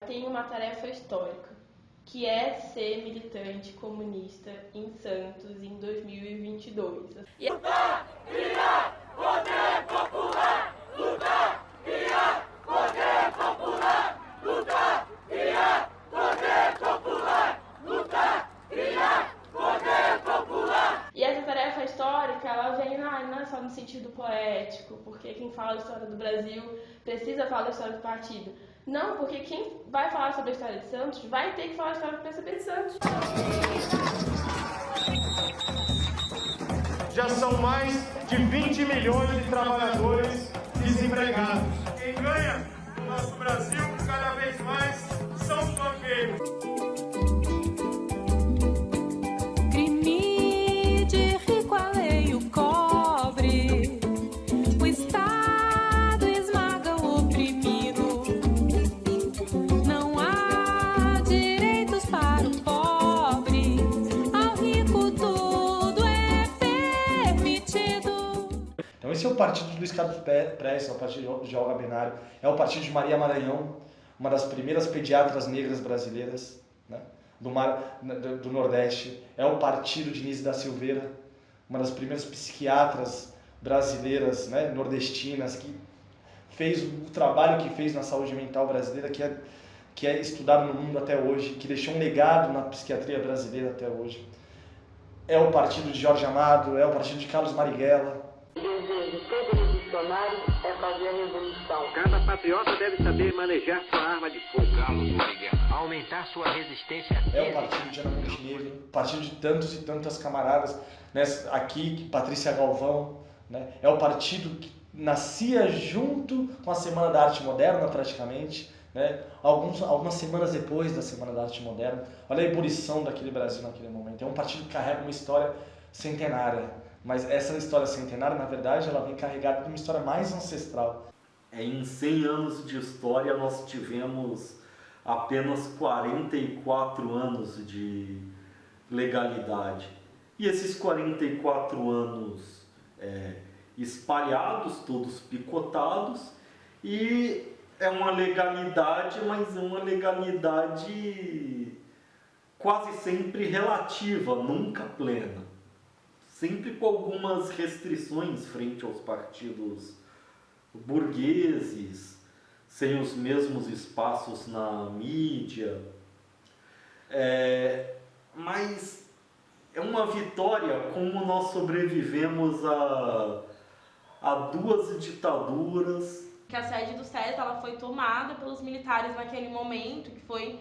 Tem uma tarefa histórica, que é ser militante comunista em Santos em 2022. Lutar, criar, poder popular! Lutar, criar, poder popular! Lutar, criar, poder popular! Lutar, criar, poder popular! E essa tarefa histórica, ela vem não é só no sentido poético, porque quem fala a história do Brasil precisa falar da história do partido. Não, porque quem vai falar sobre a história de Santos vai ter que falar a história do PCB de Santos. Já são mais de 20 milhões de trabalhadores desempregados. Quem ganha no nosso Brasil cada vez mais são os banqueiros. Crime de rico além o cobre, o Estado esmaga o oprimido. Não há direitos para o pobre, ao rico tudo é permitido. Então esse é o partido de Luiz Carlos Prestes, é o partido de Olga Benário, é o partido de Maria Maranhão, uma das primeiras pediatras negras brasileiras, né, do Nordeste. É o partido de Nise da Silveira, uma das primeiras psiquiatras brasileiras, né, nordestinas, que fez o trabalho que fez na saúde mental brasileira, que é estudado no mundo até hoje, que deixou um legado na psiquiatria brasileira até hoje. É o partido de Jorge Amado, é o partido de Carlos Marighella. O desejo de todo revolucionário é fazer a revolução. Cada patriota deve saber manejar sua arma de fogo. Carlos Marighella. Aumentar sua resistência. É o partido de Ana Montenegro, partido de tantos e tantas camaradas, né, aqui, Patrícia Galvão, né, é o partido que nascia junto com a Semana da Arte Moderna, praticamente, né, algumas semanas depois da Semana da Arte Moderna. Olha a ebulição daquele Brasil naquele momento. É um partido que carrega uma história centenária. Mas essa história centenária, na verdade, ela vem carregada de uma história mais ancestral. Em 100 anos de história, nós tivemos apenas 44 anos de legalidade. E esses 44 anos espalhados, todos picotados, e é uma legalidade, mas é uma legalidade quase sempre relativa, nunca plena. Sempre com algumas restrições frente aos partidos burgueses, sem os mesmos espaços na mídia. Mas é uma vitória como nós sobrevivemos a duas ditaduras. Que a sede do SESI ela foi tomada pelos militares naquele momento, que foi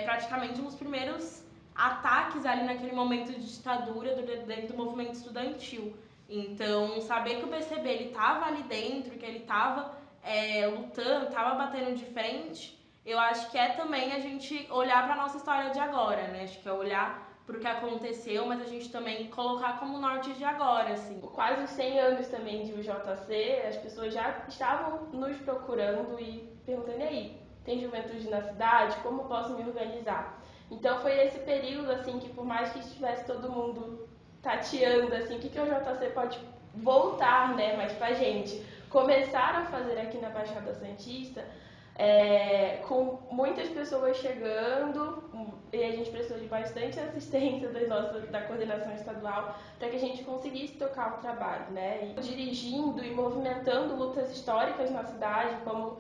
praticamente um dos primeiros ataques ali naquele momento de ditadura dentro do movimento estudantil. Então, saber que o PCB ele estava ali dentro, que ele estava lutando, estava batendo de frente, eu acho que é também a gente olhar para a nossa história de agora, né? Acho que é olhar para o que aconteceu, mas a gente também colocar como norte de agora, assim. Quase os 100 anos também de UJC, as pessoas já estavam nos procurando e perguntando, e aí, tem juventude na cidade? Como posso me organizar? Então foi esse período, assim, que por mais que estivesse todo mundo tateando, assim, o que o JC pode voltar, né, mais pra gente. Começaram a fazer aqui na Baixada Santista, com muitas pessoas chegando, e a gente precisou de bastante assistência da coordenação estadual para que a gente conseguisse tocar o trabalho, né, e dirigindo e movimentando lutas históricas na cidade, como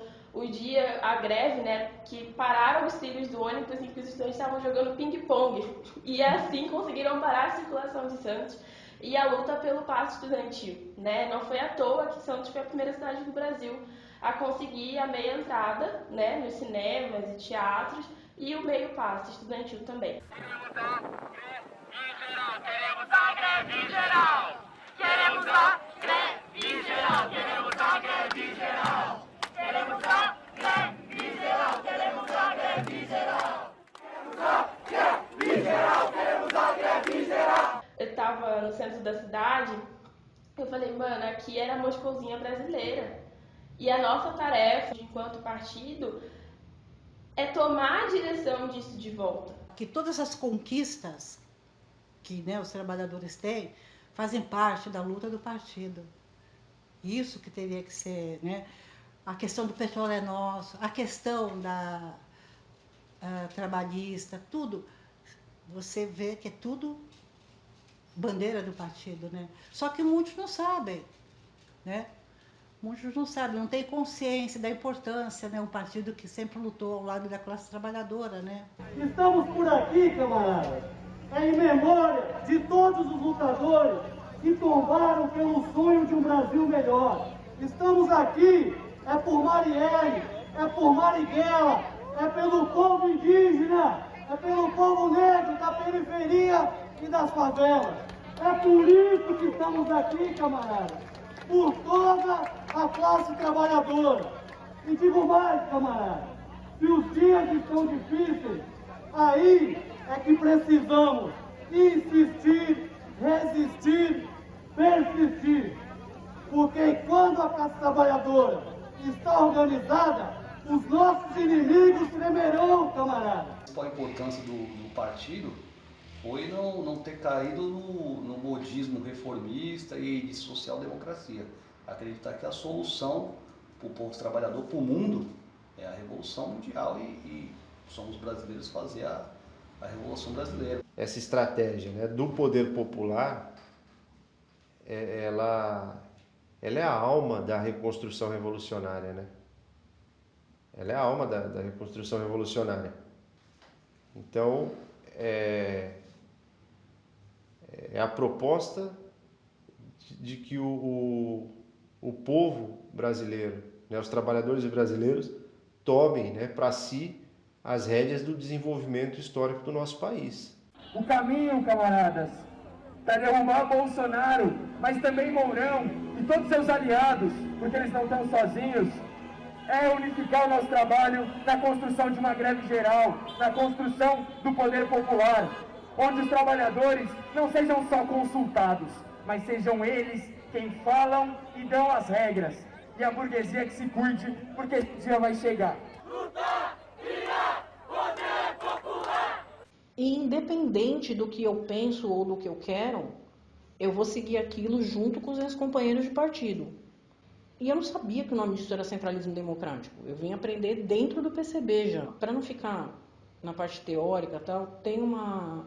a greve, né, que pararam os trilhos do ônibus em que os estudantes estavam jogando ping-pong, e assim conseguiram parar a circulação de Santos, e a luta pelo passe estudantil, né, não foi à toa que Santos foi a primeira cidade do Brasil a conseguir a meia entrada, né, nos cinemas e teatros, e o meio passe estudantil também. Queremos a greve geral! Queremos a greve geral! Queremos a greve geral! Queremos a greve geral! Queremos a greve geral! Queremos a greve geral! Queremos a greve geral! Eu estava no centro da cidade, eu falei, mano, aqui era a Moscouzinha brasileira. E a nossa tarefa, enquanto partido, é tomar a direção disso de volta. Que todas as conquistas que, né, os trabalhadores têm fazem parte da luta do partido. Isso que teria que ser, né? A questão do petróleo é nosso, a questão trabalhista, tudo. Você vê que é tudo bandeira do partido, né? Só que muitos não sabem, né? Muitos não sabem, não têm consciência da importância, né? Um partido que sempre lutou ao lado da classe trabalhadora, né? Estamos por aqui, camaradas, em memória de todos os lutadores que tombaram pelo sonho de um Brasil melhor. Estamos aqui, é por Marielle, é por Marighella, é pelo povo indígena, é pelo povo negro da periferia e das favelas. É por isso que estamos aqui, camaradas, por toda a classe trabalhadora. E digo mais, camaradas, se os dias estão difíceis, aí é que precisamos insistir, resistir, persistir. Porque quando a classe trabalhadora está organizada, os nossos inimigos tremerão, camarada. A importância do partido foi não ter caído no modismo reformista e de social-democracia. Acreditar que a solução para o povo trabalhador, para o mundo, é a Revolução Mundial e somos brasileiros fazer a Revolução Brasileira. Essa estratégia, né, do poder popular, ela é a alma da reconstrução revolucionária, né? Ela é a alma da reconstrução revolucionária. Então, é a proposta de que o povo brasileiro, né, os trabalhadores brasileiros, tomem, né, para si as rédeas do desenvolvimento histórico do nosso país. O caminho, camaradas, para derrubar Bolsonaro, mas também Mourão e todos seus aliados, porque eles não estão sozinhos, é unificar o nosso trabalho na construção de uma greve geral, na construção do poder popular, onde os trabalhadores não sejam só consultados, mas sejam eles quem falam e dão as regras. E a burguesia que se cuide, porque esse dia vai chegar. Lutar, criar, poder popular! E independente do que eu penso ou do que eu quero, eu vou seguir aquilo junto com os meus companheiros de partido. E eu não sabia que o nome disso era centralismo democrático. Eu vim aprender dentro do PCB já. Para não ficar na parte teórica, tal, tem a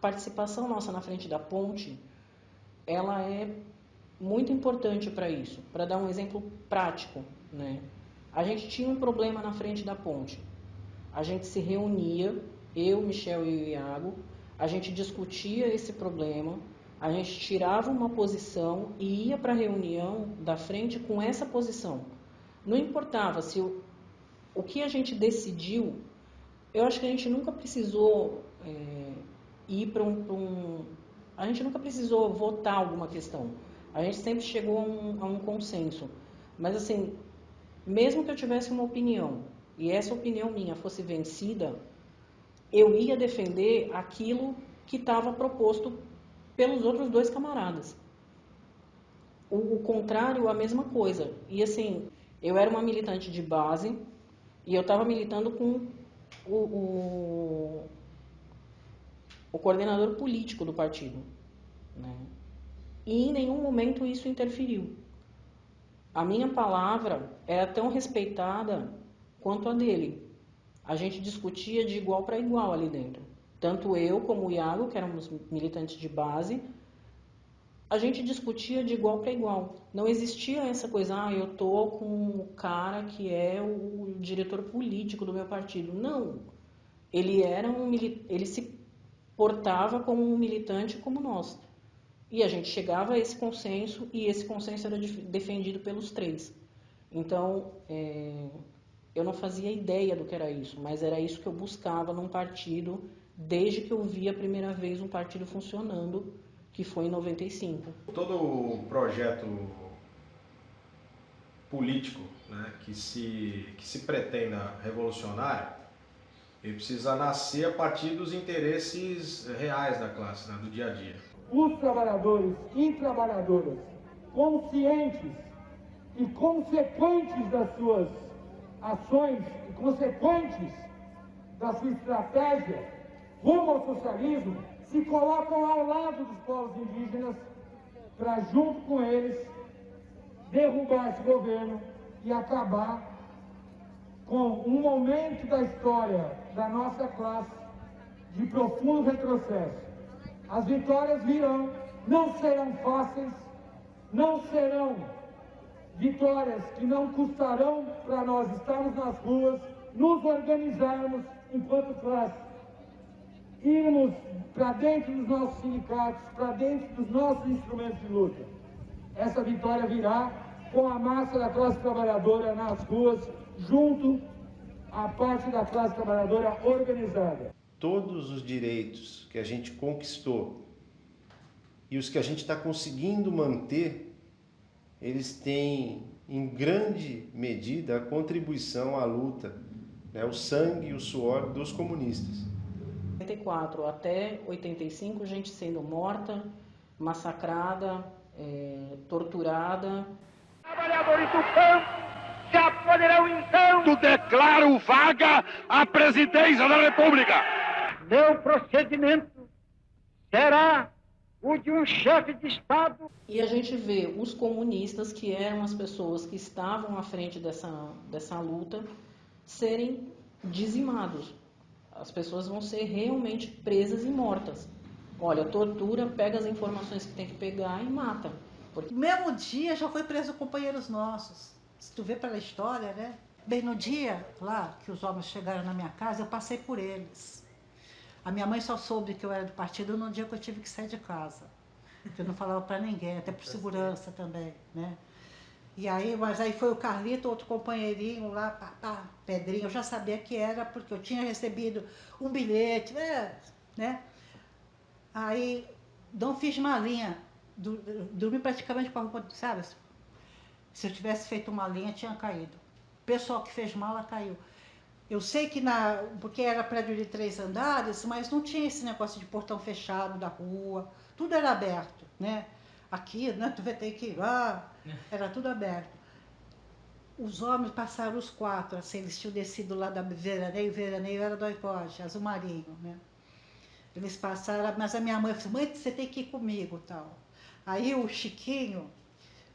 participação nossa na frente da ponte, ela é muito importante para isso. Para dar um exemplo prático, né? A gente tinha um problema na frente da ponte. A gente se reunia, eu, Michel e o Iago, a gente discutia esse problema, a gente tirava uma posição e ia para a reunião da frente com essa posição. Não importava se o que a gente decidiu, eu acho que a gente nunca precisou ir para a gente nunca precisou votar alguma questão. A gente sempre chegou a um consenso. Mas assim, mesmo que eu tivesse uma opinião e essa opinião minha fosse vencida, eu ia defender aquilo que estava proposto pelos outros dois camaradas. O contrário, a mesma coisa. E assim, eu era uma militante de base e eu estava militando com o coordenador político do partido, né? E em nenhum momento isso interferiu. A minha palavra era tão respeitada quanto a dele. A gente discutia de igual para igual ali dentro. Tanto eu como o Iago, que éramos militantes de base, a gente discutia de igual para igual. Não existia essa coisa, eu tô com o cara que é o diretor político do meu partido. Não. Ele se portava como um militante como nós. E a gente chegava a esse consenso, e esse consenso era defendido pelos três. Então, eu não fazia ideia do que era isso, mas era isso que eu buscava num partido, desde que eu vi a primeira vez um partido funcionando, que foi em 95. Todo o projeto político, né, que se pretenda revolucionário, ele precisa nascer a partir dos interesses reais da classe, né, do dia a dia. Os trabalhadores e trabalhadoras conscientes e consequentes das suas ações, e consequentes da sua estratégia rumo ao socialismo, se colocam ao lado dos povos indígenas para, junto com eles, derrubar esse governo e acabar com um momento da história da nossa classe de profundo retrocesso. As vitórias virão, não serão fáceis, não serão vitórias que não custarão para nós estarmos nas ruas, nos organizarmos enquanto classe, irmos para dentro dos nossos sindicatos, para dentro dos nossos instrumentos de luta. Essa vitória virá com a massa da classe trabalhadora nas ruas, junto à parte da classe trabalhadora organizada. Todos os direitos que a gente conquistou e os que a gente está conseguindo manter, eles têm, em grande medida, a contribuição à luta, né, o sangue e o suor dos comunistas. 84 até 85, gente sendo morta, massacrada, torturada. Trabalhadores do campo já poderão então... Declaro vaga a presidência da República. Meu procedimento será o de um chefe de Estado. E a gente vê os comunistas, que eram as pessoas que estavam à frente dessa luta, serem dizimados. As pessoas vão ser realmente presas e mortas. Olha, tortura, pega as informações que tem que pegar e mata. No mesmo dia já foi preso companheiros nossos. Se tu vê pela história, né? Bem, no dia lá que os homens chegaram na minha casa, eu passei por eles. A minha mãe só soube que eu era do partido no dia que eu tive que sair de casa. Eu não falava para ninguém, até por segurança também, né? E aí, mas aí foi o Carlito, outro companheirinho lá, Pedrinho, eu já sabia que era, porque eu tinha recebido um bilhete, né? Aí, não fiz malinha, dormi praticamente com a roupa, sabe? Se eu tivesse feito uma linha, tinha caído. O pessoal que fez mala caiu. Eu sei que porque era prédio de 3 andares, mas não tinha esse negócio de portão fechado da rua, tudo era aberto, né? Aqui, né, tu vai ter que ir lá, era tudo aberto. Os homens passaram os 4, assim, eles tinham descido lá da Veraneio era do Oicode, Azul Marinho, né? Eles passaram, mas a minha mãe falou, mãe, você tem que ir comigo, tal. Aí o Chiquinho,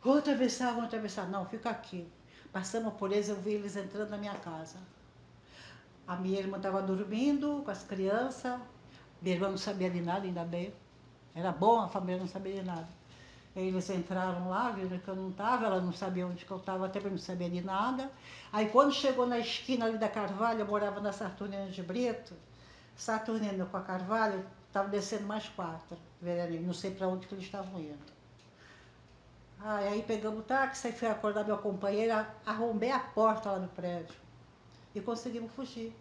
vamos atravessar, não, fica aqui. Passamos por eles, eu vi eles entrando na minha casa. A minha irmã estava dormindo com as crianças, minha irmã não sabia de nada, ainda bem. Era bom, a família não sabia de nada. Aí eles entraram lá, viram que eu não estava, ela não sabia onde que eu estava, até não sabia de nada. Aí quando chegou na esquina ali da Carvalho, eu morava na Saturnino de Brito, Saturnino com a Carvalho, estava descendo mais 4, não sei para onde que eles estavam indo. Aí pegamos o táxi, aí fui acordar meu companheiro, arrombei a porta lá no prédio e conseguimos fugir.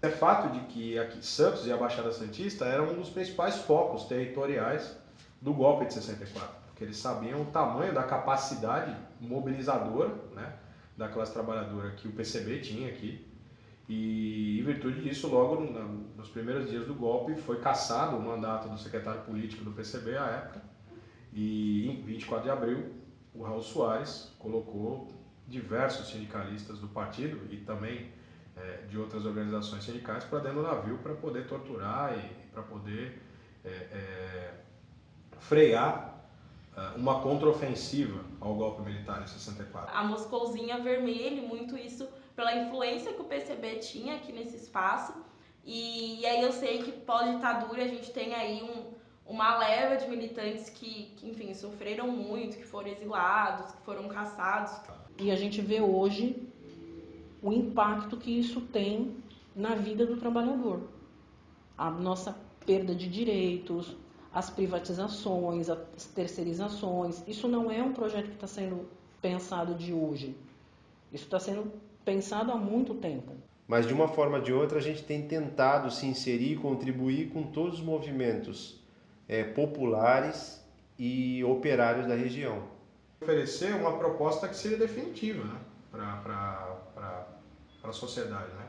É fato de que aqui Santos e a Baixada Santista eram um dos principais focos territoriais do golpe de 64, porque eles sabiam o tamanho da capacidade mobilizadora, né, da classe trabalhadora que o PCB tinha aqui, e em virtude disso, logo nos primeiros dias do golpe, foi cassado o mandato do secretário político do PCB à época, e em 24 de abril, o Raul Soares colocou diversos sindicalistas do partido e também de outras organizações sindicais para dentro do navio para poder torturar e para poder frear uma contraofensiva ao golpe militar em 64. A Moscouzinha Vermelha, muito isso pela influência que o PCB tinha aqui nesse espaço. E aí eu sei que pós-ditadura a gente tem aí uma leva de militantes que, enfim, sofreram muito, que foram exilados, que foram caçados. E a gente vê hoje o impacto que isso tem na vida do trabalhador. A nossa perda de direitos, as privatizações, as terceirizações. Isso não é um projeto que está sendo pensado de hoje. Isso está sendo pensado há muito tempo. Mas de uma forma ou de outra a gente tem tentado se inserir e contribuir com todos os movimentos populares e operários da região. Oferecer uma proposta que seja definitiva, né, para a sociedade, né?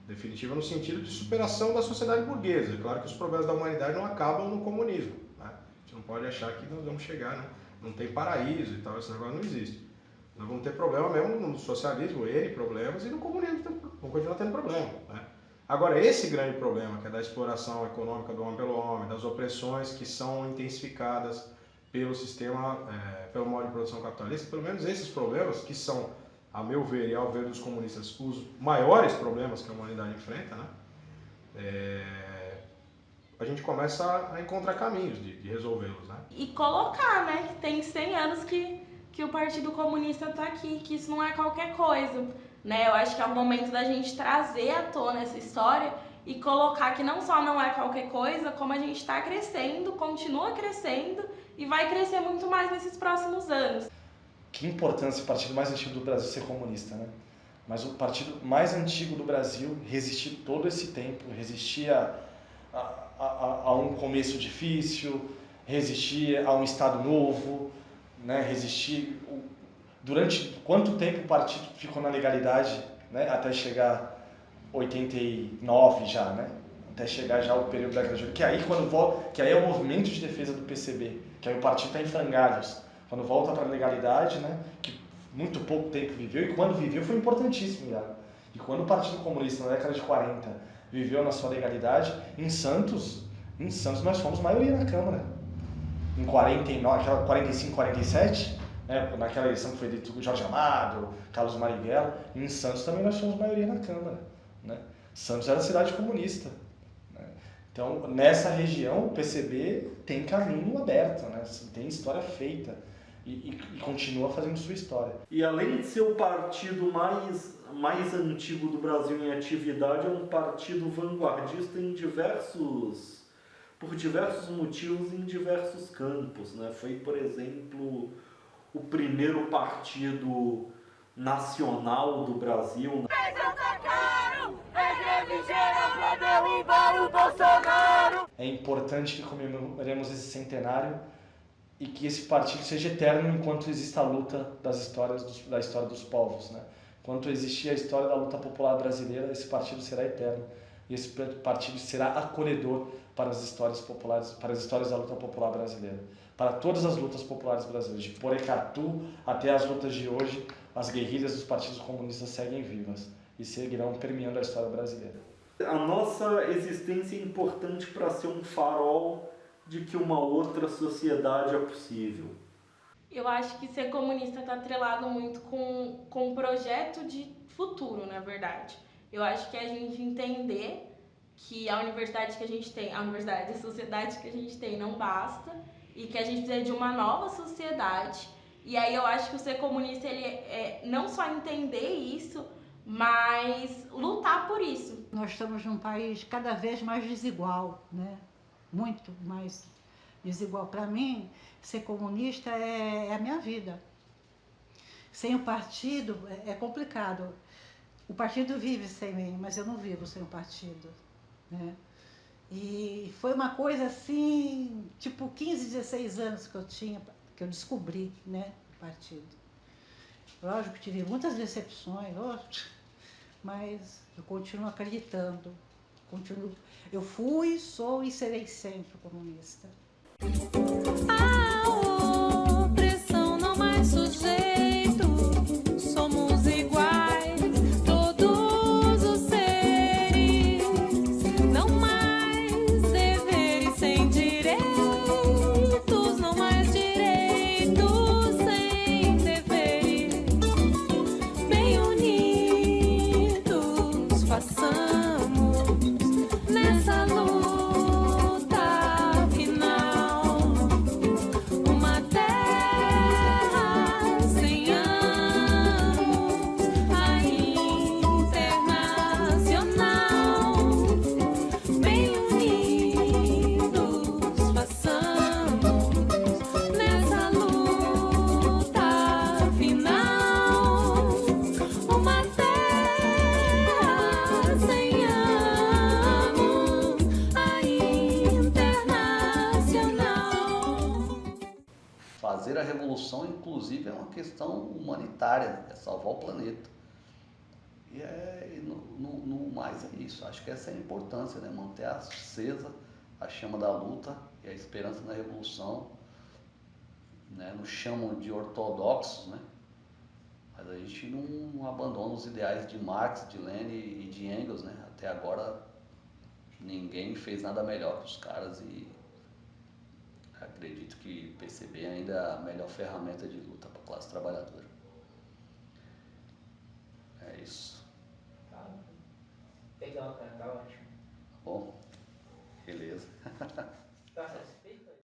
Definitiva no sentido de superação da sociedade burguesa. É claro que os problemas da humanidade não acabam no comunismo, né? A gente não pode achar que nós vamos chegar, né? Não tem paraíso e tal, esse negócio não existe. Nós vamos ter problema mesmo no socialismo, problemas, e no comunismo vamos continuar tendo problema, né? Agora, esse grande problema, que é da exploração econômica do homem pelo homem, das opressões que são intensificadas pelo sistema, pelo modo de produção capitalista, pelo menos esses problemas que são a meu ver e ao ver dos comunistas, os maiores problemas que a humanidade enfrenta, né? A gente começa a encontrar caminhos de resolvê-los, né? E colocar, né, que tem 100 anos que o Partido Comunista está aqui, que isso não é qualquer coisa, né? Eu acho que é o momento da gente trazer à tona essa história e colocar que não só não é qualquer coisa, como a gente está crescendo, continua crescendo e vai crescer muito mais nesses próximos anos. Que importância o partido mais antigo do Brasil ser comunista, né? Mas o partido mais antigo do Brasil resistiu todo esse tempo, resistia a um começo difícil, resistia a um Estado novo, né? Durante quanto tempo o partido ficou na legalidade, né? Até chegar 89 já, né? Até chegar já o período da Grande, que aí quando volta, que aí é o movimento de defesa do PCB, que aí o partido está em frangalhos. Quando volta para a legalidade, né? Que muito pouco tempo viveu, e quando viveu foi importantíssimo já. E quando o Partido Comunista, na década de 40, viveu na sua legalidade, em Santos nós fomos maioria na Câmara. Em 49, aquela 45, 47, né, naquela eleição que foi eleito Jorge Amado, Carlos Marighella, em Santos também nós fomos maioria na Câmara. Né? Santos era cidade comunista. Né? Então, nessa região, o PCB tem caminho aberto, né? Tem história feita. E continua fazendo sua história. E além de ser o partido mais antigo do Brasil em atividade, é um partido vanguardista por diversos motivos em diversos campos. Né? Foi, por exemplo, o primeiro partido nacional do Brasil. É importante que comemoremos esse centenário e que esse partido seja eterno enquanto exista a luta da história dos povos, né? Enquanto existir a história da luta popular brasileira, esse partido será eterno. E esse partido será acolhedor para as histórias populares, para as histórias da luta popular brasileira. Para todas as lutas populares brasileiras, de Porecatu até as lutas de hoje, as guerrilhas dos partidos comunistas seguem vivas e seguirão permeando a história brasileira. A nossa existência é importante para ser um farol de que uma outra sociedade é possível. Eu acho que ser comunista está atrelado muito com um projeto de futuro, na verdade. Eu acho que a gente entender que a universidade que a gente tem, a sociedade que a gente tem não basta e que a gente precisa de uma nova sociedade. E aí eu acho que o ser comunista, ele é não só entender isso, mas lutar por isso. Nós estamos num país cada vez mais desigual, né? Muito mais desigual. Para mim, ser comunista é a minha vida. Sem o partido é complicado. O partido vive sem mim, mas eu não vivo sem o partido, né? E foi uma coisa assim, tipo 15, 16 anos que eu tinha, que eu descobri, né, o partido. Lógico que tive muitas decepções, mas eu continuo acreditando. Eu fui, sou e serei sempre comunista. A opressão não mais sujeito, somos iguais, todos os seres, não mais deveres sem direitos, não mais direitos sem deveres, bem unidos façamos nessa luta. Fazer a revolução, inclusive, é uma questão humanitária, é salvar o planeta. E no mais é isso. Acho que essa é a importância, né? Manter acesa a chama da luta e a esperança na revolução. Né? Nos chamam de ortodoxos, né? Mas a gente não abandona os ideais de Marx, de Lenin e de Engels, né? Até agora ninguém fez nada melhor que os caras e acredito que PCB ainda é a melhor ferramenta de luta para a classe trabalhadora. É isso. Tá. Legal, cara, tá ótimo. Bom, beleza.